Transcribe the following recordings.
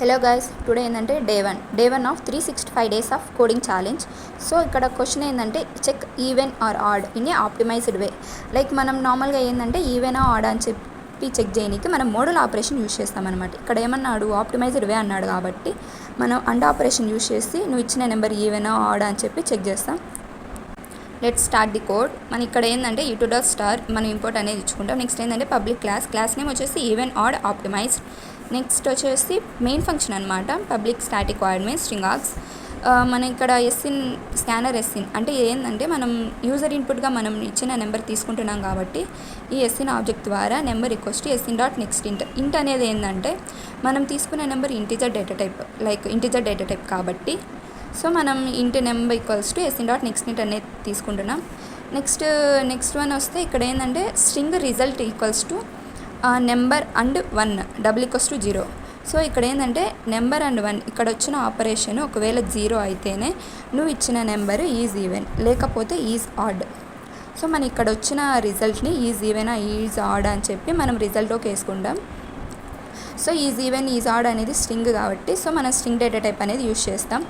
Hello guys, today ఏంటంటే day one of 365 days of coding challenge. So ఇక్కడ question ఏంటంటే check even or odd in a optimized way. Like మనం నార్మల్గా ఏంటంటే even odd అని చెప్పి చెక్ చేయడానికి మనం మోడల్ ఆపరేషన్ యూజ్ చేస్తామన్నమాట. ఇక్కడ ఏమన్నాడు ఆప్టిమైజ్డ్ వే అన్నాడు కాబట్టి మనం అండ్ ఆపరేషన్ యూజ్ చేసి నువ్వు ఇచ్చిన నెంబర్ ఈవెన్ ఆడ్ అని చెప్పి చెక్ చేస్తాం. Let's start the code. మన ఇక్కడ ఏంటంటే u2.star మనం ఇంపోర్ట్ అనేది ఇచ్చుకుంటాం. నెక్స్ట్ ఏంటంటే పబ్లిక్ క్లాస్ నేమ్ వచ్చేసి ఈవెన్ ఆడ్ ఆప్టిమైజ్డ్. నెక్స్ట్ వచ్చేసి మెయిన్ ఫంక్షన్ అనమాట, public static void main string args. మనం ఇక్కడ ఎస్ఇన్ స్కానర్ ఎస్ఇన్ అంటే ఏంటంటే మనం యూజర్ ఇన్పుట్గా మనం ఇచ్చిన నెంబర్ తీసుకుంటున్నాం కాబట్టి ఈ ఎస్ఇన్ ఆబ్జెక్ట్ ద్వారా number equals to sin dot next int అనేది ఏంటంటే మనం తీసుకునే నెంబర్ ఇంటిజర్ డేటా టైప్ కాబట్టి సో మనం int number equals to sin dot next int అనేది తీసుకుంటున్నాం. నెక్స్ట్ వన్ వస్తే ఇక్కడ ఏంటంటే string result equals to number and 1 double equals to 0. So ఇక్కడ ఏంటంటే నెంబర్ అండ్ 1 ఇక్కడ వచ్చిన ఆపరేషన్ ఒకవేళ 0 అయితేనే నువ్వు ఇచ్చిన నెంబర్ ఈజ్ ఈవెన్, లేకపోతే ఈజ్ ఆడ్. సో మనం ఇక్కడ వచ్చిన రిజల్ట్ని ఈజ్ ఈవెనా ఈజ్ ఆడ్ అని చెప్పి మనం రిజల్ట్లోకి వేసుకుంటాం. So is even is odd అనేది స్ట్రింగ్ కాబట్టి సో మనం స్ట్రింగ్ డేటా టైప్ అనేది యూజ్ చేస్తాం.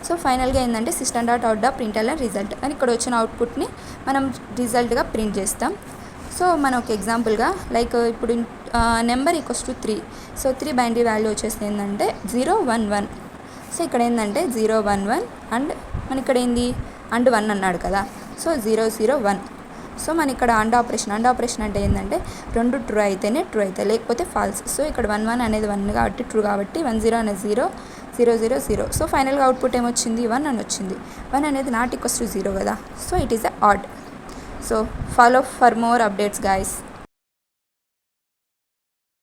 సో ఫైనల్గా ఏంటంటే సిస్టమ్ డాట్ అవుట్ డా ప్రింట్ఎల్ రిజల్ట్ అని ఇక్కడ వచ్చిన అవుట్పుట్ని మనం రిజల్ట్గా ప్రింట్ చేస్తాం. సో మనం ఒక ఎగ్జాంపుల్గా లైక్ ఇప్పుడు number equals to 3. So 3 binary value వచ్చేసి ఏంటంటే 011. సో ఇక్కడ ఏంటంటే 011 అండ్ మన ఇక్కడ ఏంది అండ్ 1 అన్నాడు కదా, సో 001. సో మన ఇక్కడ అండ్ ఆపరేషన్ అంటే ఏంటంటే రెండు ట్రూ అయితేనే ట్రూ అవుతాయి, లేకపోతే ఫాల్స్. సో ఇక్కడ 11 అనేది 1 కాబట్టి ట్రూ కాబట్టి 10 అనేది 0 000. సో ఫైనల్గా అవుట్పుట్ ఏమొచ్చింది 1 అని వచ్చింది. 1 అనేది నాట్ ఈక్వల్స్ టు 0 కదా, so it is a odd. So follow for more updates guys.